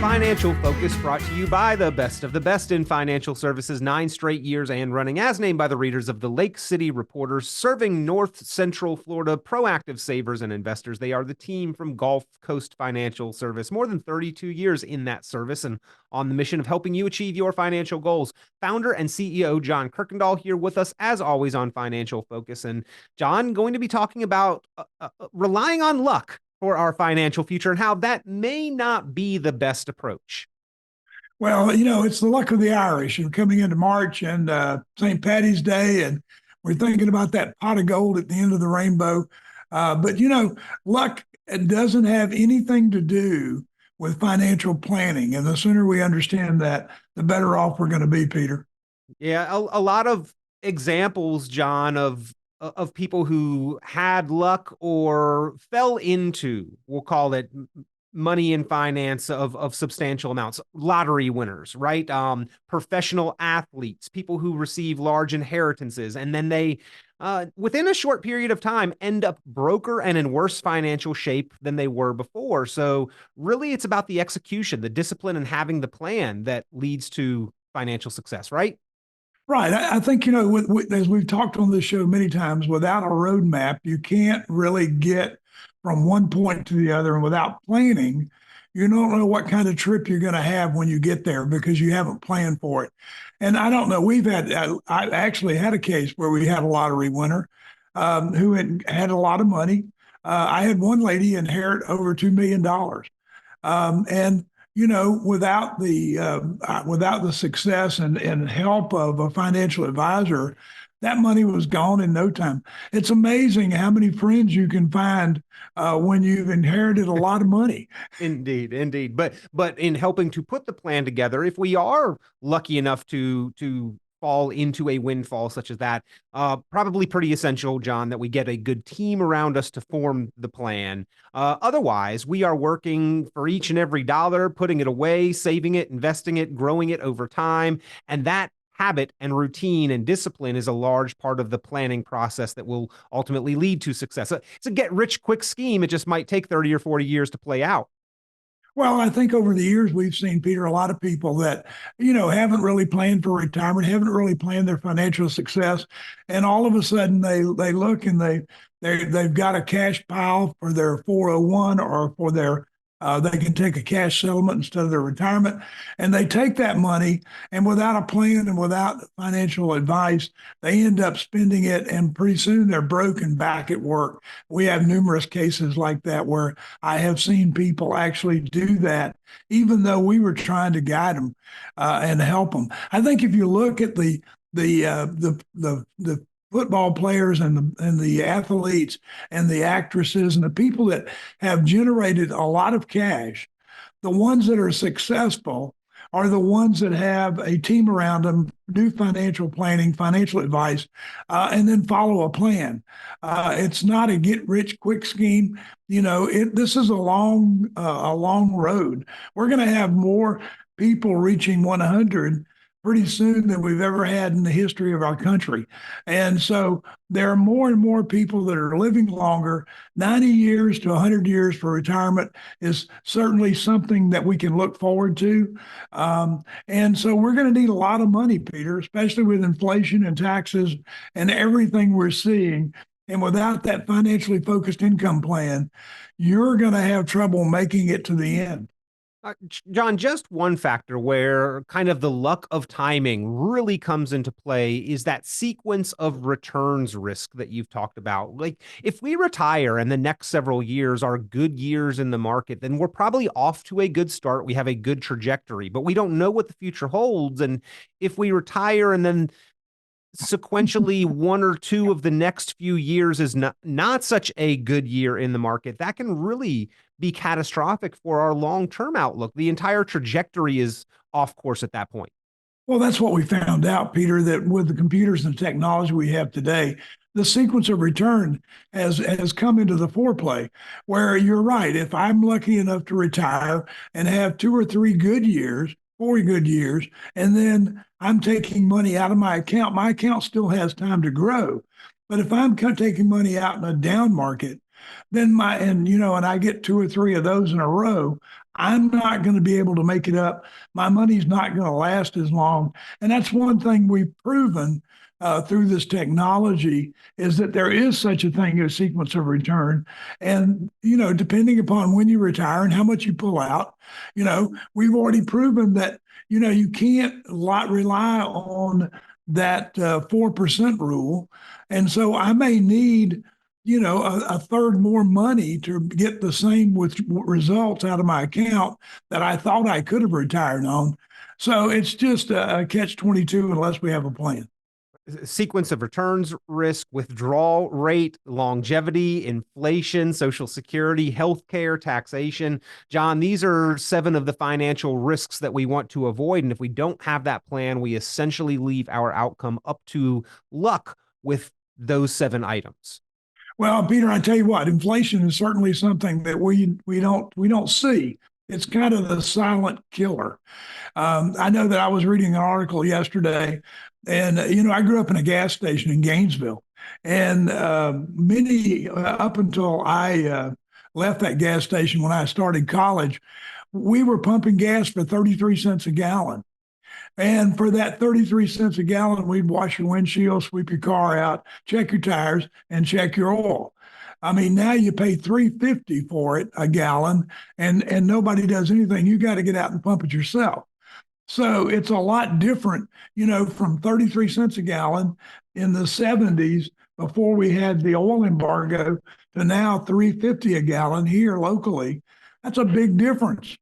Financial Focus, brought to you by the best of the best in financial services, 9 straight years and running, as named by the readers of the Lake City Reporters, serving North Central Florida, proactive savers and investors. They are the team from GulfCoast Financial Service, more than 32 years in that service and on the mission of helping you achieve your financial goals. Founder and CEO John Kuykendall here with us, as always, on Financial Focus. And John, going to be talking about relying on luck for our financial future and how that may not be the best approach. Well, it's the luck of the Irish. You're coming into March and St. Patty's Day, and we're thinking about that pot of gold at the end of the rainbow. But luck doesn't have anything to do with financial planning. And the sooner we understand that, the better off we're going to be, Peter. Yeah, a lot of examples, John, of people who had luck or fell into, we'll call it, money in finance of substantial amounts. Lottery winners, right? Professional athletes, people who receive large inheritances, and then they, within a short period of time, end up broker and in worse financial shape than they were before. So really, it's about the execution, the discipline, and having the plan that leads to financial success, right? Right. I think, as we've talked on this show many times, without a roadmap, you can't really get from one point to the other. And without planning, you don't know what kind of trip you're going to have when you get there because you haven't planned for it. And I don't know, I actually had a case where we had a lottery winner who had a lot of money. I had one lady inherit over $2 million. And without the success and help of a financial advisor, that money was gone in no time. It's amazing how many friends you can find when you've inherited a lot of money. Indeed, indeed. But in helping to put the plan together, if we are lucky enough to fall into a windfall such as that, probably pretty essential, John, that we get a good team around us to form the plan. Otherwise, we are working for each and every dollar, putting it away, saving it, investing it, growing it over time. And that habit and routine and discipline is a large part of the planning process that will ultimately lead to success. It's a get-rich-quick scheme. It just might take 30 or 40 years to play out. Well, I think over the years, we've seen, Peter, a lot of people that, haven't really planned for retirement, haven't really planned their financial success. And all of a sudden they look and they've got a cash pile for their 401 or for their they can take a cash settlement instead of their retirement. And they take that money, and without a plan and without financial advice, they end up spending it. And pretty soon they're broken back at work. We have numerous cases like that where I have seen people actually do that, even though we were trying to guide them and help them. I think if you look at the football players and the athletes and the actresses and the people that have generated a lot of cash, the ones that are successful are the ones that have a team around them, do financial planning, financial advice, and then follow a plan. It's not a get-rich-quick scheme. This is a long road. We're going to have more people reaching 100 pretty soon than we've ever had in the history of our country. And so there are more and more people that are living longer. 90 years to 100 years for retirement is certainly something that we can look forward to. And so we're going to need a lot of money, Peter, especially with inflation and taxes and everything we're seeing. And without that financially focused income plan, you're going to have trouble making it to the end. John, just one factor where kind of the luck of timing really comes into play is that sequence of returns risk that you've talked about. Like, if we retire and the next several years are good years in the market, then we're probably off to a good start. We have a good trajectory, but we don't know what the future holds. And if we retire and then sequentially one or two of the next few years is not such a good year in the market, that can really be catastrophic for our long-term outlook. The entire trajectory is off course at that point. Well, that's what we found out, Peter, that with the computers and technology we have today, the sequence of return has come into the foreplay, where you're right. If I'm lucky enough to retire and have 2 or 3 good years, 4 good years, and then I'm taking money out of my account still has time to grow. But if I'm taking money out in a down market, then and I get 2 or 3 of those in a row, I'm not going to be able to make it up. My money's not going to last as long. And that's one thing we've proven through this technology is that there is such a thing as sequence of return. And, depending upon when you retire and how much you pull out, we've already proven that, you can't rely on that 4% rule. And so I may need a third more money to get the same with results out of my account that I thought I could have retired on. So it's just a catch 22 unless we have a plan. Sequence of returns risk, withdrawal rate, longevity, inflation, social security, healthcare, taxation. John, these are 7 of the financial risks that we want to avoid. And if we don't have that plan, we essentially leave our outcome up to luck with those 7 items. Well, Peter, I tell you what, inflation is certainly something that we don't see. It's kind of the silent killer. I know that I was reading an article yesterday, and I grew up in a gas station in Gainesville, and many up until I left that gas station when I started college, we were pumping gas for 33 cents a gallon. And for that 33 cents a gallon, we'd wash your windshield, sweep your car out, check your tires, and check your oil. I mean, now you pay $3.50 for it a gallon, and nobody does anything. You got to get out and pump it yourself. So it's a lot different, from 33 cents a gallon in the 70s before we had the oil embargo to now $3.50 a gallon here locally. That's a big difference.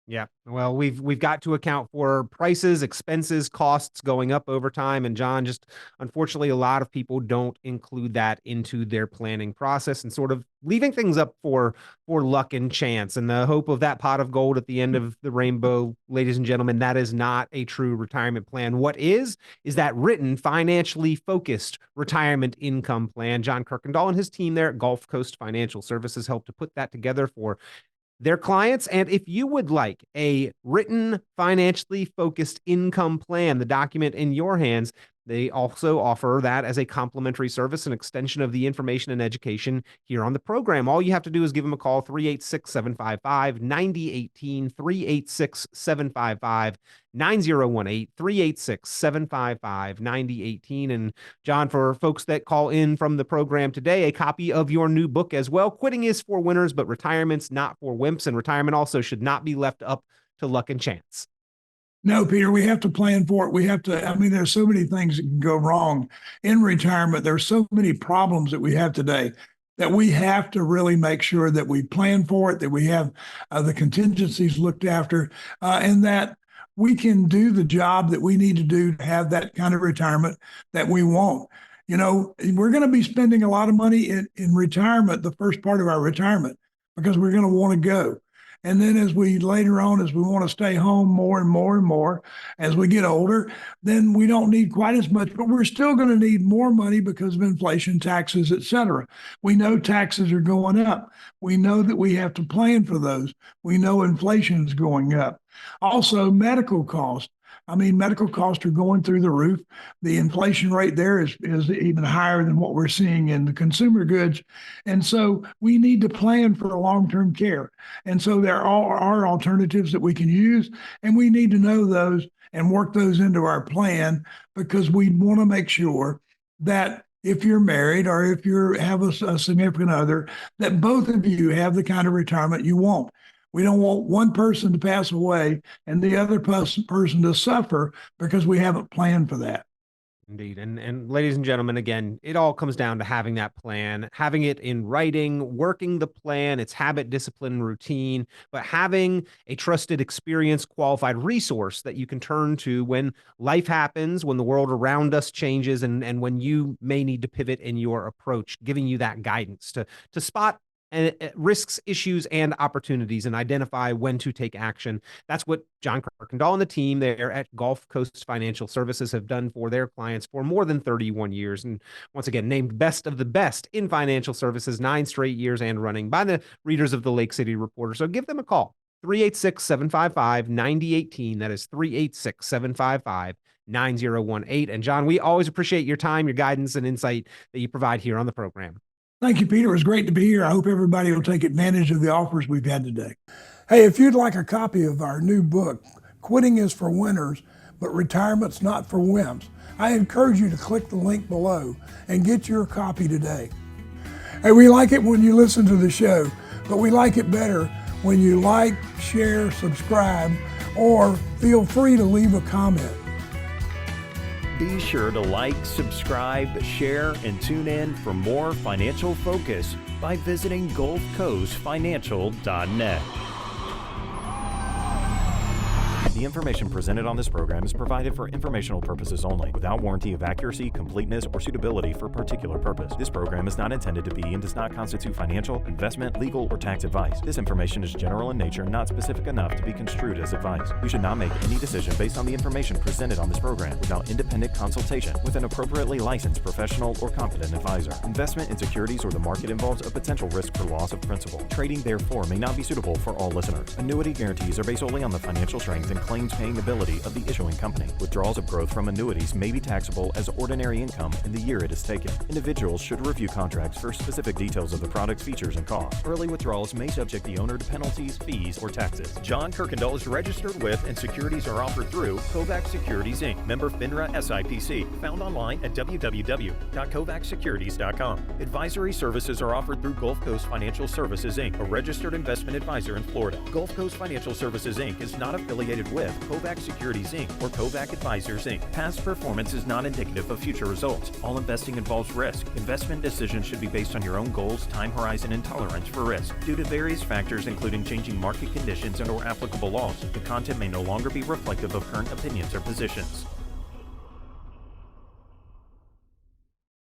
Yeah. Well, we've got to account for prices, expenses, costs going up over time. And John, just unfortunately, a lot of people don't include that into their planning process and sort of leaving things up for luck and chance and the hope of that pot of gold at the end of the rainbow. Ladies and gentlemen, that is not a true retirement plan. What is that written, financially focused retirement income plan? John Kuykendall and his team there at GulfCoast Financial Services helped to put that together for their clients. And if you would like a written, financially focused income plan, the document in your hands, they also offer that as a complimentary service, an extension of the information and education here on the program. All you have to do is give them a call, 386-755-9018, 386-755-9018, 386-755-9018. And John, for folks that call in from the program today, a copy of your new book as well. Quitting is for winners, but retirement's not for wimps. And retirement also should not be left up to luck and chance. No, Peter, we have to plan for it. There's so many things that can go wrong in retirement. There's so many problems that we have today that we have to really make sure that we plan for it, that we have the contingencies looked after, and that we can do the job that we need to do to have that kind of retirement that we want. We're going to be spending a lot of money in retirement, the first part of our retirement, because we're going to want to go. And then as we want to stay home more and more and more as we get older, then we don't need quite as much, but we're still going to need more money because of inflation, taxes, et cetera. We know taxes are going up. We know that we have to plan for those. We know inflation is going up. Also, medical costs. Medical costs are going through the roof. The inflation rate there is even higher than what we're seeing in the consumer goods. And so we need to plan for long-term care. And so there are alternatives that we can use, and we need to know those and work those into our plan because we want to make sure that if you're married or if you have a significant other, that both of you have the kind of retirement you want. We don't want one person to pass away and the other person to suffer because we haven't planned for that. Indeed. And ladies and gentlemen, again, it all comes down to having that plan, having it in writing, working the plan, its habit, discipline, routine, but having a trusted, experienced, qualified resource that you can turn to when life happens, when the world around us changes, and when you may need to pivot in your approach, giving you that guidance to spot risks, issues, and opportunities and identify when to take action. That's what John Kuykendall and the team there at GulfCoast Financial Services have done for their clients for more than 31 years. And once again, named best of the best in financial services 9 straight years and running by the readers of the Lake City Reporter. So give them a call, 386-755-9018. That is 386-755-9018. And John, we always appreciate your time, your guidance, and insight that you provide here on the program. Thank you, Peter. It was great to be here. I hope everybody will take advantage of the offers we've had today. Hey, if you'd like a copy of our new book, Quitting is for Winners, but Retirement's Not for Wimps, I encourage you to click the link below and get your copy today. Hey, we like it when you listen to the show, but we like it better when you like, share, subscribe, or feel free to leave a comment. Be sure to like, subscribe, share, and tune in for more financial focus by visiting GulfCoastFinancial.net. The information presented on this program is provided for informational purposes only, without warranty of accuracy, completeness, or suitability for a particular purpose. This program is not intended to be and does not constitute financial, investment, legal, or tax advice. This information is general in nature and not specific enough to be construed as advice. You should not make any decision based on the information presented on this program without independent consultation with an appropriately licensed professional or competent advisor. Investment in securities or the market involves a potential risk for loss of principal. Trading, therefore, may not be suitable for all listeners. Annuity guarantees are based solely on the financial strength and claims-paying ability of the issuing company. Withdrawals of growth from annuities may be taxable as ordinary income in the year it is taken. Individuals should review contracts for specific details of the product's features and costs. Early withdrawals may subject the owner to penalties, fees, or taxes. John Kuykendall is registered with and securities are offered through Kovac Securities Inc., member FINRA SIPC, found online at www.kovacsecurities.com. Advisory services are offered through Gulf Coast Financial Services Inc., a registered investment advisor in Florida. Gulf Coast Financial Services Inc. is not affiliated with Kovac Securities Inc. or Kovac Advisors Inc. Past performance is not indicative of future results. All investing involves risk. Investment decisions should be based on your own goals, time horizon, and tolerance for risk. Due to various factors including changing market conditions and/or applicable laws, the content may no longer be reflective of current opinions or positions.